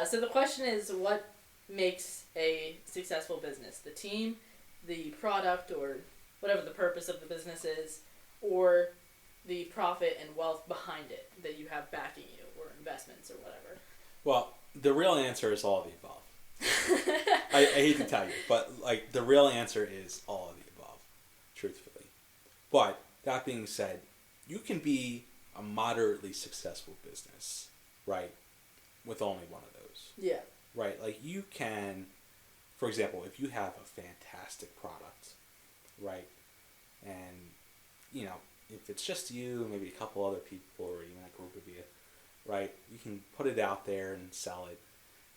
So the question is, what makes a successful business? The team, the product, or whatever the purpose of the business is, or the profit and wealth behind it that you have backing you, or investments, or whatever? Well, the real answer is all of the above. I hate to tell you, but like the real answer is all of the above, truthfully. But that being said, you can be a moderately successful business, right, with only one of those. Yeah. Right, like you can, for example, if you have a fantastic product, right, and, you know, if it's just you, maybe a couple other people, or even a group of you, right, you can put it out there and sell it,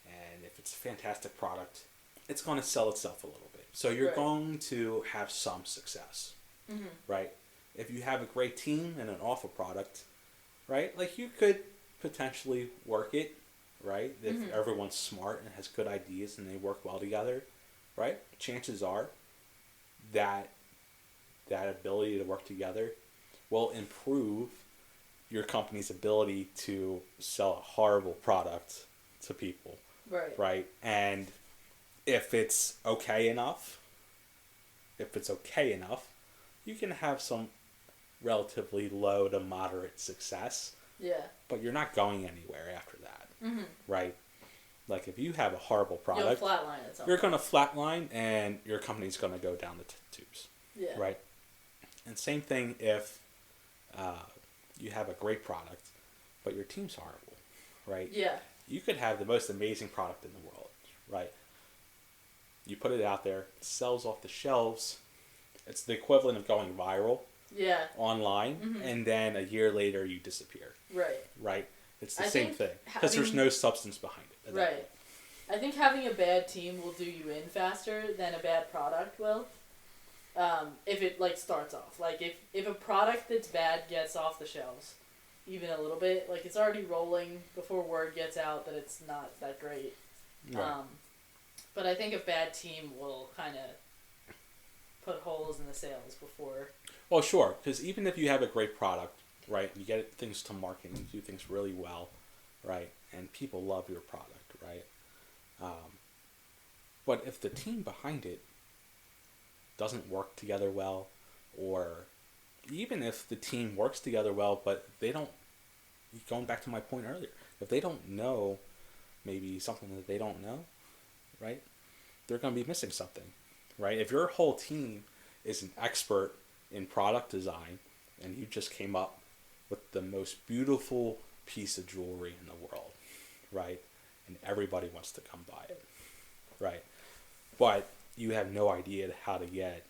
and if it's a fantastic product, it's going to sell itself a little bit. So you're Right. going to have some success, Mm-hmm. right? If you have a great team and an awful product, right, like you could potentially work it, right? If Mm-hmm. everyone's smart and has good ideas and they work well together, right? Chances are that that ability to work together will improve your company's ability to sell a horrible product to people, Right. right? And if it's okay enough, you can have some relatively low to moderate success, Yeah. but you're not going anywhere after that, Mm-hmm. right? Like if you have a horrible You'll product, flatline at some you're point. going to flatline and your company's going to go down the tubes, Yeah. right? And same thing if you have a great product, but your team's horrible, right? Yeah. You could have the most amazing product in the world, right? You put it out there, it sells off the shelves. It's the equivalent of going viral Yeah. online, Mm-hmm. and then a year later you disappear, Right. right? It's the I same think thing because there's having- no substance behind it. at that Right. point. I think having a bad team will do you in faster than a bad product will. If it like starts off, like if a product that's bad gets off the shelves, even a little bit, like it's already rolling before word gets out that it's not that great. Right. But I think a bad team will kind of put holes in the sales before. Well, sure, because even if you have a great product, right, you get things to market and you do things really well, right, and people love your product, right. But if the team behind it doesn't work together well, or even if the team works together well, but they don't, going back to my point earlier, if they don't know maybe something that they don't know, right, they're going to be missing something, right? If your whole team is an expert in product design and you just came up with the most beautiful piece of jewelry in the world, right, and everybody wants to come buy it, right, but you have no idea how to get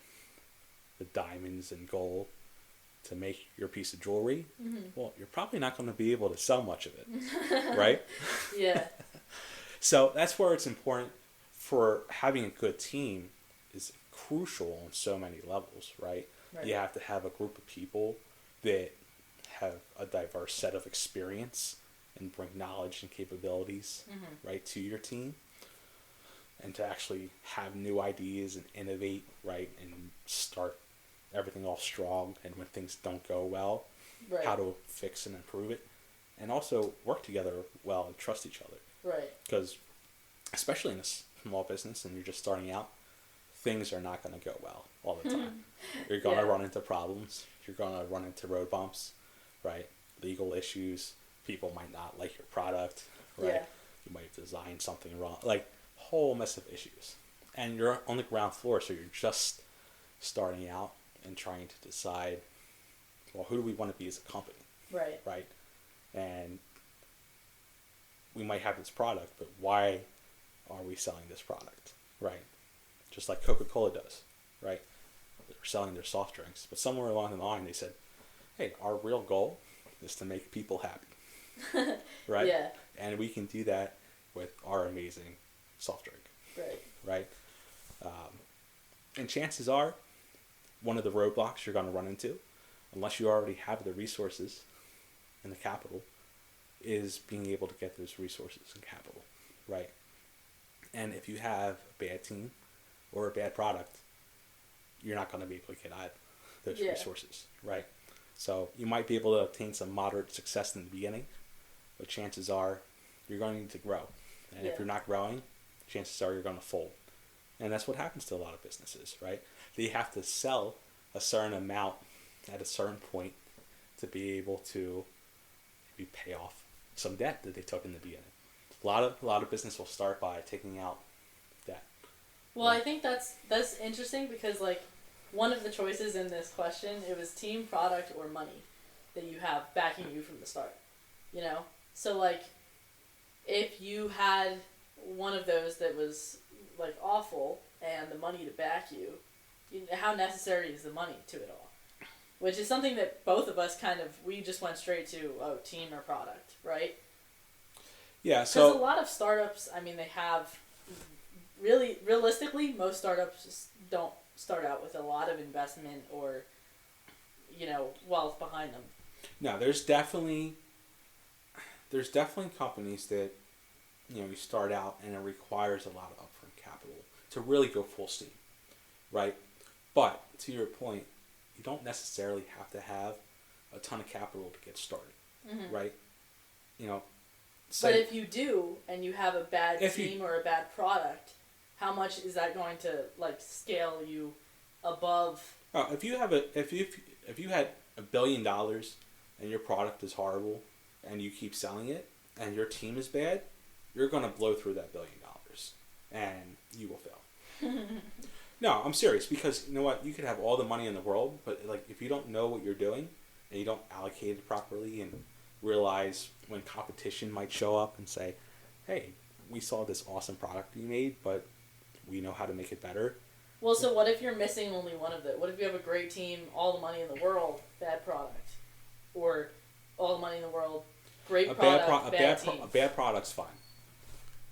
the diamonds and gold to make your piece of jewelry, well, you're probably not going to be able to sell much of it, right? Yeah. So that's where it's important for having a good team is crucial on so many levels, right? Right. You have to have a group of people that have a diverse set of experience and bring knowledge and capabilities, right, to your team. And to actually have new ideas and innovate, right, and start everything off strong, and when things don't go well, Right. how to fix and improve it, and also work together well and trust each other. Right. Because especially in a small business and you're just starting out, things are not going to go well all the time. You're going to Yeah. run into problems. You're going to run into road bumps, right? Legal issues. People might not like your product, right? Yeah. You might design something wrong. Like, whole mess of issues. And you're on the ground floor, so you're just starting out and trying to decide, well, who do we want to be as a company, Right. right? And we might have this product, but why are we selling this product, right? Just like Coca-Cola does, right? They're selling their soft drinks, but somewhere along the line they said, hey, our real goal is to make people happy, right? Yeah. And we can do that with our amazing soft drink, Right. right? And chances are, one of the roadblocks you're going to run into, unless you already have the resources and the capital, is being able to get those resources and capital, right? And if you have a bad team or a bad product, you're not going to be able to get either those Yeah. resources, right? So you might be able to obtain some moderate success in the beginning, but chances are you're going to need to grow And if you're not growing, chances are you're going to fold. And that's what happens to a lot of businesses, right? They have to sell a certain amount at a certain point to be able to maybe pay off some debt that they took in the beginning. A lot of business will start by taking out debt. Well, I think that's interesting because like one of the choices in this question, it was team, product, or money that you have backing you from the start. You know? So like if you had one of those that was like awful and the money to back you, how necessary is the money to it all? Which is something that both of us we just went straight to, team or product, right? Yeah, so... Because a lot of startups, I mean, they have... Realistically, most startups just don't start out with a lot of investment or, wealth behind them. No, there's definitely companies that, you start out and it requires a lot of upfront capital to really go full steam, right? But, to your point, you don't necessarily have to have a ton of capital to get started, right? But if you do, and you have a bad team or a bad product, how much is that going to scale you above? Oh, if you had $1 billion and your product is horrible, and you keep selling it, and your team is bad, you're gonna blow through that $1 billion, and you will fail. No, I'm serious, because you know what? You could have all the money in the world, but if you don't know what you're doing and you don't allocate it properly and realize when competition might show up and say, "Hey, we saw this awesome product you made, but we know how to make it better." Well, so what if you're missing only one of it? What if you have a great team, all the money in the world, bad product, or all the money in the world, great product, bad team? A bad product's fine,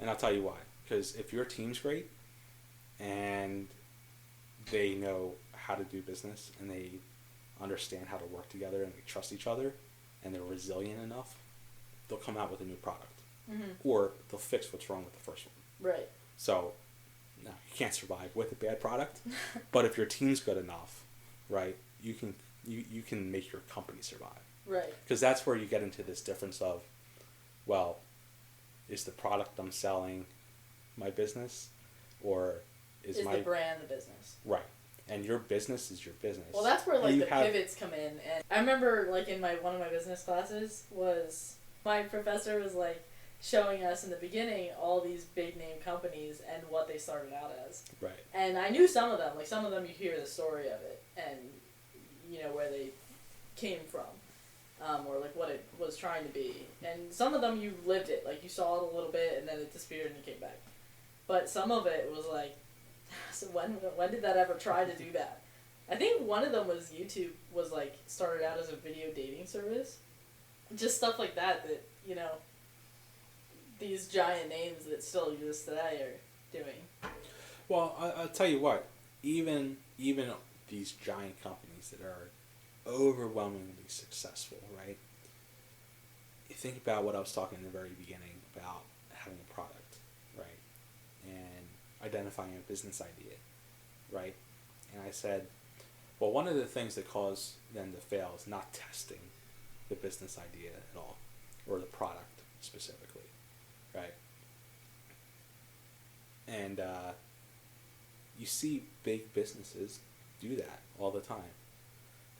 and I'll tell you why. Because if your team's great and they know how to do business and they understand how to work together and they trust each other and they're resilient enough, they'll come out with a new product. Or they'll fix what's wrong with the first one. Right. So, no, you can't survive with a bad product. But if your team's good enough, right, you can make your company survive. Right. Because that's where you get into this difference of, well, is the product I'm selling my business, or is the brand the business? Right. And your business is your business. Well, that's where the pivots come in. And I remember in one of my business classes was my professor was showing us in the beginning all these big name companies and what they started out as. Right. And I knew some of them. Some of them you hear the story of it and where they came from. Or what it was trying to be. And some of them you lived it. You saw it a little bit and then it disappeared and you came back. But some of it was so when did that ever try to do that? I think one of them was YouTube was started out as a video dating service. Just stuff like that these giant names that still exist today are doing. Well, I'll tell you what, even these giant companies that are overwhelmingly successful, right? You think about what I was talking in the very beginning about having a product, right? And identifying a business idea, right? And I said, well, one of the things that caused them to fail is not testing the business idea at all, or the product specifically, right? And you see big businesses do that all the time,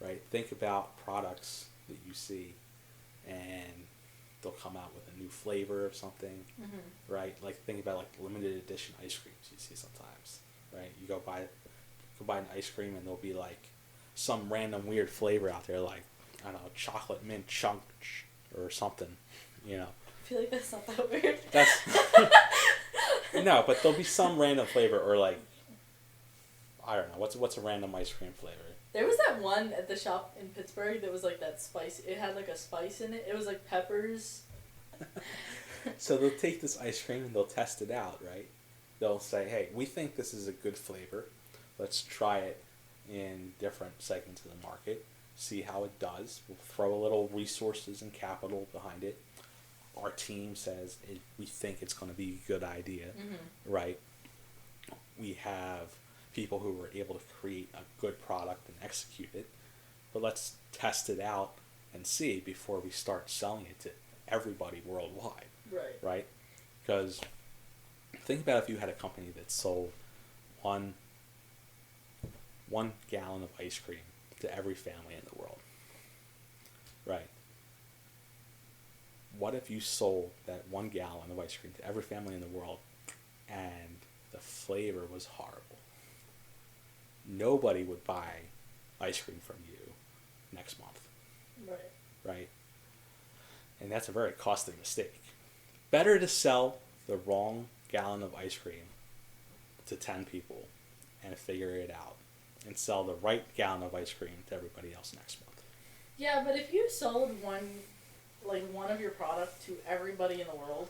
right? Think about products that you see, and they'll come out with a new flavor of something, right? Think about limited edition ice creams you see sometimes, right? You go buy an ice cream and there'll be some random weird flavor out there, I don't know, chocolate mint chunk or something, I feel like that's not that weird. That's no, but there'll be some random flavor, or I don't know, what's a random ice cream flavor? There was that one at the shop in Pittsburgh that was that spice. It had a spice in it. It was peppers. So they'll take this ice cream and they'll test it out, right? They'll say, hey, we think this is a good flavor. Let's try it in different segments of the market, see how it does. We'll throw a little resources and capital behind it. Our team says we think it's going to be a good idea, right? We have people who were able to create a good product and execute it, but let's test it out and see before we start selling it to everybody worldwide. Right. Right? Because think about if you had a company that sold one 1 gallon of ice cream to every family in the world, right? What if you sold that 1 gallon of ice cream to every family in the world and the flavor was horrible? Nobody would buy ice cream from you next month, Right. right? And that's a very costly mistake. Better to sell the wrong gallon of ice cream to 10 people and figure it out and sell the right gallon of ice cream to everybody else next month. Yeah, but if you sold one of your product to everybody in the world,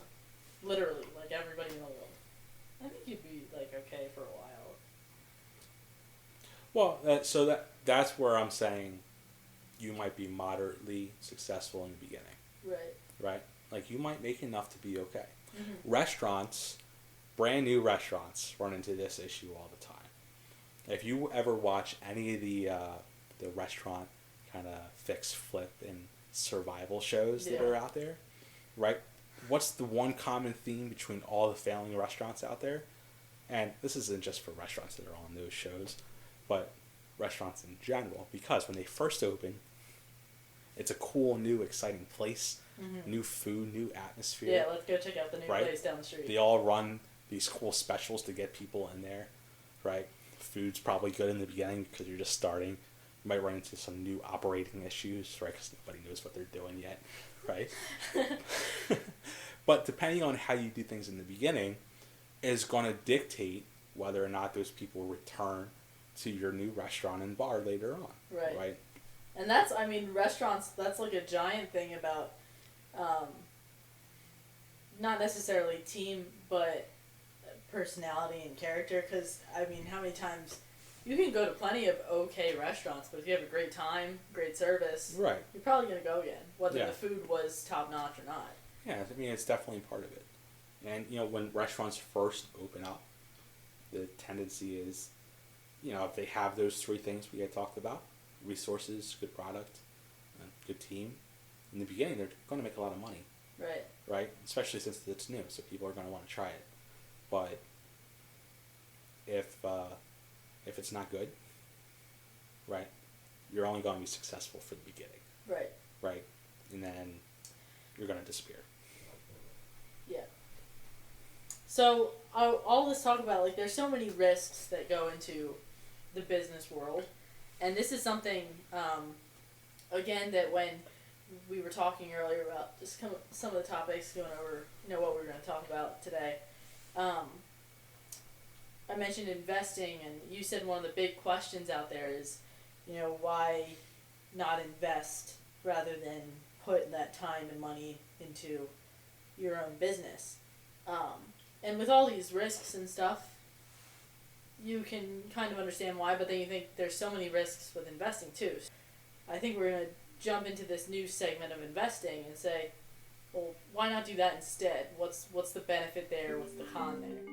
literally, like everybody in the world, I think you'd be like okay for a while. Well, so that's where I'm saying you might be moderately successful in the beginning, Right. right? Like you might make enough to be okay. Mm-hmm. Restaurants, brand new restaurants, run into this issue all the time. If you ever watch any of the restaurant kind of fix, flip, and survival shows that are out there, right? What's the one common theme between all the failing restaurants out there? And this isn't just for restaurants that are on those shows, but restaurants in general. Because when they first open, it's a cool, new, exciting place, new food, new atmosphere. Yeah, let's go check out the new place down the street. They all run these cool specials to get people in there, right? Food's probably good in the beginning because you're just starting. You might run into some new operating issues, right? Because nobody knows what they're doing yet, right? But depending on how you do things in the beginning is going to dictate whether or not those people return to your new restaurant and bar later on, right? And that's, I mean, restaurants, that's like a giant thing about, not necessarily team, but personality and character. Because, I mean, how many times, you can go to plenty of okay restaurants, but if you have a great time, great service, right, you're probably going to go again, whether the food was top-notch or not. Yeah, I mean, it's definitely part of it. And, when restaurants first open up, the tendency is, if they have those three things we had talked about, resources, good product, good team, in the beginning they're going to make a lot of money. Right? Especially since it's new, so people are going to want to try it. But if it's not good, right, you're only going to be successful for the beginning. Right? And then you're going to disappear. Yeah. So, all this talk about, like, there's so many risks that go into the business world. And this is something, again, that when we were talking earlier about just some of the topics, going over, what we were going to talk about today, I mentioned investing, and you said one of the big questions out there is, why not invest rather than put that time and money into your own business? And with all these risks and stuff, you can kind of understand why, but then you think there's so many risks with investing too. I think we're going to jump into this new segment of investing and say, well, why not do that instead? What's the benefit there? What's the con there?